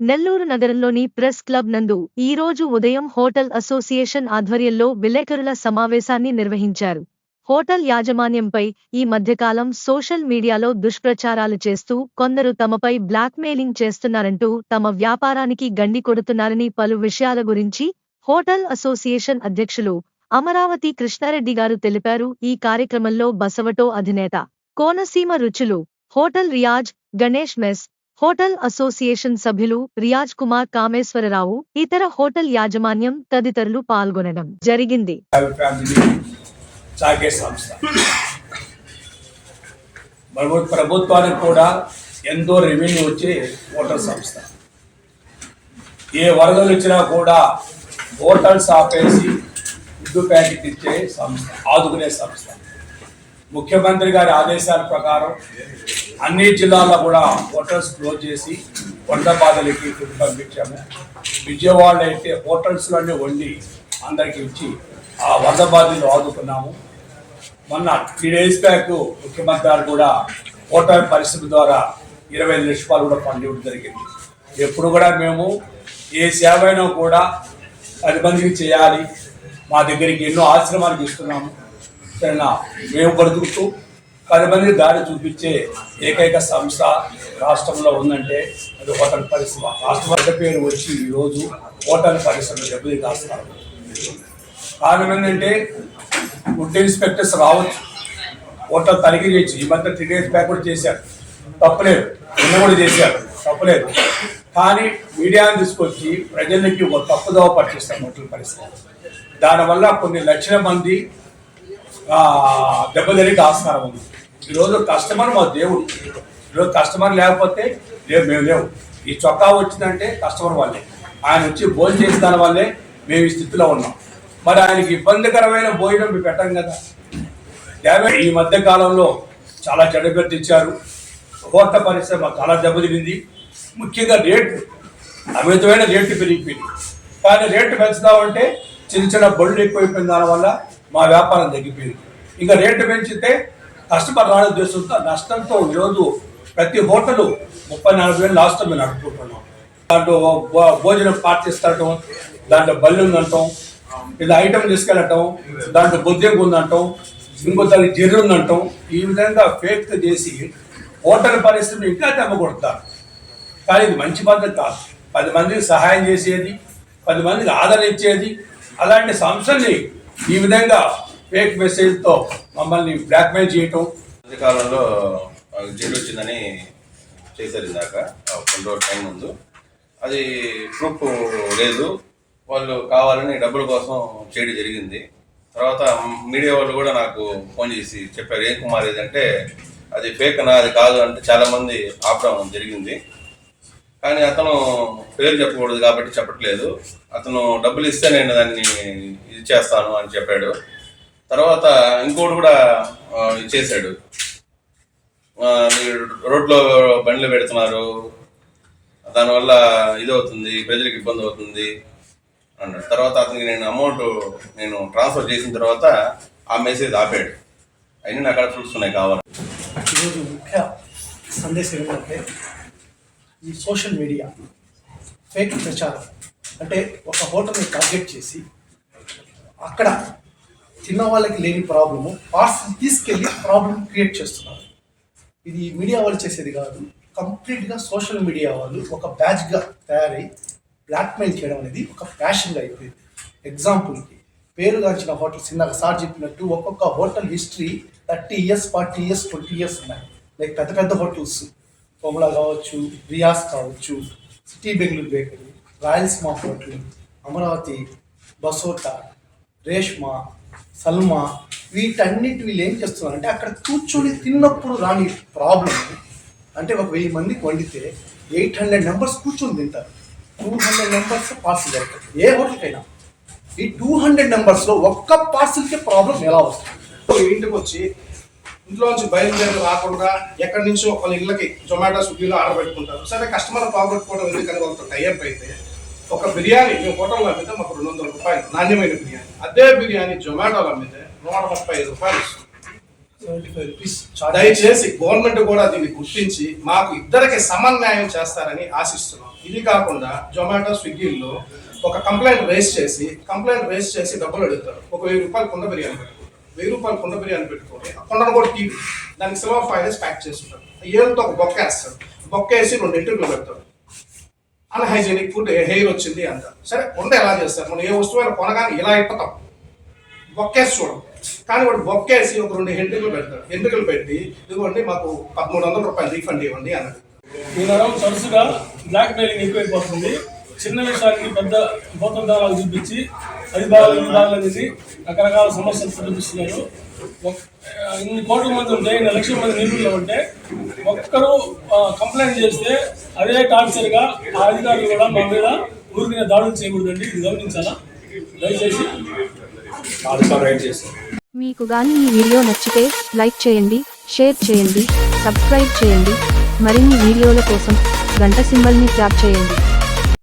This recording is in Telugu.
నెల్లూరు నగరంలోని ప్రెస్ క్లబ్ నందు ఈరోజు ఉదయం హోటల్ అసోసియేషన్ ఆధ్వర్యంలో విలేకరుల సమావేశాన్ని నిర్వహించారు. హోటల్ యాజమాన్యంపై ఈ మధ్యకాలం సోషల్ మీడియాలో దుష్ప్రచారాలు చేస్తూ కొందరు తమపై బ్లాక్మెయిలింగ్ చేస్తున్నారంటూ తమ వ్యాపారానికి గండి కొడుతున్నారని పలు విషయాల గురించి హోటల్ అసోసియేషన్ అధ్యక్షులు అమరావతి కృష్ణారెడ్డి గారు తెలిపారు. ఈ కార్యక్రమంలో బసవటో అధినేత, కోనసీమ రుచులు, hotel Riyaz, Ganesh mess, hotel association సభ్యులు రియాజ్ కుమార్ కామేశ్వరరావు, ఇతర హోటల్ యాజమాన్యం తదితరులు పాల్గొనడం జరిగింది. ప్రభుత్వానికి కూడా ఎంతో రెవెన్యూ వచ్చే హోటల్ సంస్థ. ఏ వరదలు వచ్చినా కూడా హోటల్స్ ఆపేసి ఫుడ్ ప్యాకెట్ ఇచ్చే సంస్థ, ఆదుకునే సంస్థ. ముఖ్యమంత్రి గారి ఆదేశాల ప్రకారం అన్ని జిల్లాల్లో కూడా హోటల్స్ క్లోజ్ చేసి వంద బాధలకి ఫుడ్ పంపించాము. విజయవాడలో అయితే హోటల్స్లోనే వండి అందరికి ఇచ్చి ఆ వంద బాధలు ఆదుకున్నాము. మొన్న 3 days బ్యాక్ ముఖ్యమంత్రి గారు కూడా హోటల్ పరిశ్రమ ద్వారా 25 లక్షల రూపాయలు కూడా ఫండ్ ఇవ్వడం జరిగింది. ఎప్పుడు కూడా మేము ఏ సేవ అయినా కూడా 10 మందికి చేయాలి. మా దగ్గరికి ఎన్నో ఆశ్రమాలకు ఇస్తున్నాము. సరేనా, మేము బ్రతుకుతూ 10 మందికి దారి చూపించే ఏకైక సంస్థ రాష్ట్రంలో ఉందంటే అది హోటల్ పరిశ్రమ. రాష్ట్ర పేరు వచ్చి ఈరోజు హోటల్ పరిశ్రమ దెబ్బతి కాస్తున్నారు. కారణం ఏంటంటే ఫుడ్ ఇన్స్పెక్టర్స్ రావచ్చు, హోటల్ తనిఖీ చేయొచ్చు. ఈ మధ్య 3 days బ్యాక్ కూడా చేశారు, తప్పలేదు. నిన్న కూడా చేశారు, తప్పలేదు. కానీ మీడియాను తీసుకొచ్చి ప్రజలకి ఒక తప్పుదోవ పట్టిస్తాం హోటల్ పరిశ్రమ. దానివల్ల కొన్ని లక్షల మంది దెబ్బతిరిగి ఆస్కారం ఉంది. ఈరోజు కస్టమర్ మా దేవుడు. ఈరోజు కస్టమర్ లేకపోతే మేము లేవు. ఈ చొక్కా వచ్చిందంటే కస్టమర్ వాళ్ళే. ఆయన వచ్చి భోజనం చేసిన దాని వల్లే మేము ఈ స్థితిలో ఉన్నాం. మరి ఆయనకి ఇబ్బందికరమైన భోజనం మేము పెట్టాం కదా. ఈ మధ్య కాలంలో చాలా చెడ్డ ఇచ్చారు. హోటల్ పరిశ్రమ చాలా దెబ్బతిరింది. ముఖ్యంగా రేట్లు, అమితమైన రేట్లు పెరిగిపోయింది. కానీ రేట్లు పెంచుతామంటే చిన్న చిన్న బళ్ళు ఎక్కువైపోయిన దానివల్ల మా వ్యాపారం తగ్గిపోయింది. ఇంకా రేటు పెంచితే కస్టమర్ రాని ఉద్దేశంతో నష్టంతో ఈరోజు ప్రతి హోటలు 30-40 వేలు లాస్ట్ మేము నడుపుకుంటున్నాం. దాంట్లో భోజనం పార్టీస్తాటం, దాంట్లో బల్లి ఉందంటాం, ఇది ఐటమ్ తీసుకెళ్ళటం, దాంట్లో బొద్దింపు ఉందంటాం, ఇంకో దానికి జర్రు ఉందంటాం. ఈ విధంగా ఫేక్ చేసి హోటల్ పరిస్థితి ఇంకా తెమ్మకొడతారు. కానీ ఇది మంచి పద్ధతి కాదు. 10 మందికి సహాయం చేసేది, 10 మందికి ఆదరణ ఇచ్చేది. అలాంటి సంస్థల్ని ఈ విధంగా ఫేక్ మెసేజ్తో మమ్మల్ని బ్లాక్మెయిల్ చేయటం. మధ్యకాలంలో జైలు వచ్చిందని చేశారు ఇందాక కొన్ని రోజుల టైం ముందు. అది ప్రూఫ్ లేదు, వాళ్ళు కావాలని డబ్బుల కోసం చేయడం జరిగింది. తర్వాత మీడియా వాళ్ళు కూడా నాకు ఫోన్ చేసి చెప్పారు, ఏం కుమార్ ఏదంటే అది ఫేక్ అన్నా, అది కాదు అంటే చాలామంది ఆపడం జరిగింది. కానీ అతను పేరు చెప్పకూడదు కాబట్టి చెప్పట్లేదు. అతను డబ్బులు ఇస్తే నేను దాన్ని ఇది చేస్తాను అని చెప్పాడు. తర్వాత ఇంకోటి కూడా చేశాడు, రోడ్లో బండ్లు పెడుతున్నారు, దానివల్ల ఇదవుతుంది, ప్రజలకు ఇబ్బంది అవుతుంది అన్నాడు. తర్వాత అతనికి నేను అమౌంట్ ట్రాన్స్ఫర్ చేసిన తర్వాత ఆ మెసేజ్ ఆపాడు. అయినా నాకు అక్కడ ప్రూఫ్స్ ఉన్నాయి కావాలి. ఈరోజు ముఖ్య సందేశం ఏంటంటే ఈ సోషల్ మీడియా ఫేక్ ప్రచారం. అంటే ఒక హోటల్ని టార్గెట్ చేసి అక్కడ తిన్న వాళ్ళకి లేని ప్రాబ్లము పార్సల్ తీసుకెళ్ళి ప్రాబ్లం క్రియేట్ చేస్తున్నారు. ఇది మీడియా వాళ్ళు చేసేది కాదు, కంప్లీట్గా సోషల్ మీడియా వాళ్ళు ఒక బ్యాచ్గా తయారై బ్లాక్మెయిల్ చేయడం అనేది ఒక ప్యాషన్గా అయిపోయింది. ఎగ్జాంపుల్కి పేరుగాంచిన హోటల్స్ ఇందాక సార్ చెప్పినట్టు ఒక్కొక్క hotel history 30 years, 40 years, 20 years ఉన్నాయి. లైక్ పెద్ద పెద్ద హోటల్స్ పొమలా కావచ్చు, రియాస్ కావచ్చు, city Bengaluru bakery, Rayalaseema hotel, Amaravati, బసోటా, రేష్మా, సల్మా, వీటన్నిటి వీళ్ళు ఏం చేస్తున్నారంటే అక్కడ కూర్చొని తిన్నప్పుడు రాని ప్రాబ్లం. అంటే ఒక 1000 మందికి వండితే 800 members కూర్చొని తింటారు. 200 members పార్సిల్ జరుగుతుంది ఏ హోటల్కైనా. ఈ 200 members ఒక్క పార్సిల్కే ప్రాబ్లం ఎలా వస్తుంది? ఇంటికి వచ్చి ఇంట్లోంచి బయలుదేరి రాకుండా ఎక్కడి నుంచో వాళ్ళ ఇళ్ళకి జొమాటో, స్విగ్గీలో ఆర్డర్ పెట్టుకుంటారు. సరే, కస్టమర్ పోగొట్టుకోవడం ఎందుకని వాళ్ళతో టైఅప్ అయితే ఒక బిర్యానీ మేము హోటల్లో అమ్మితే మాకు 200 రూపాయలు నాణ్యమైన బిర్యానీ. అదే బిర్యానీ జొమాటోలో అమ్మితే 135 రూపాయలు ఇస్తుంది. 75 రూపీస్ దయచేసి గవర్నమెంట్ కూడా దీన్ని గుర్తించి మాకు ఇద్దరికి సమన్వయం చేస్తారని ఆశిస్తున్నాం. ఇది కాకుండా జొమాటో స్విగ్గీల్లో ఒక కంప్లైంట్ రేస్ చేసి డబ్బులు అడుగుతారు. ఒక 1000 రూపాయలు కుండ బిర్యానీ పెట్టుకుంటారు. 1000 రూపాయలు కుండ బిర్యానీ పెట్టుకొని ఆ కుండను కూడా టీవీ దానికి సిల్వర్ ఫైల్ ప్యాక్ చేస్తుంటారు. ఏళ్ళతో ఒక బొక్క వేస్తారు. బొక్క వేసి 2 ఎంట్రీలు పెడతారు. అన్హైజీనిక్ ఫుడ్, హెయిర్ వచ్చింది అంటారు. సరే కుండ ఎలా చేస్తారు? మనం ఏ వస్తువు కొనగానే ఇలా ఇప్పతాం, బొక్కేసి చూడం. కానీ వాడు బొక్కేసి ఒక 2 ఎంట్రీలు పెడతాడు. ఎంట్రీలు పెట్టి ఇదిగోండి మాకు 1300 రూపాయలు రీఫండ్ ఇవ్వండి అన్నాడు. ఈనాడు తరచుగా బ్లాక్ మెయిలింగ్ ఎక్కువైపోతుంది. చిన్న విషయానికి పెద్ద భూతద్దాలు చూపించి అది బాగాలేదని రకరకాల సమస్యలు చూపిస్తున్నారు. ఇన్ని కోట్ల మంది ఉంటే, 1 లక్షల మంది నిపుణులు ఉంటే ఒక్కరు కంప్లైంట్ చేస్తే అదే టార్చర్గా ఆ అధికారులు కూడా మా మీద ఊరికిన దాడులు చేయకూడదండి. ఇది గమనించాలా దయచేసి. మీకు గాని ఈ వీడియో నచ్చితే లైక్ చేయండి, షేర్ చేయండి, సబ్స్క్రైబ్ చేయండి. మరిన్ని వీడియోల కోసం గంట సింబల్ని ట్యాప్ చేయండి.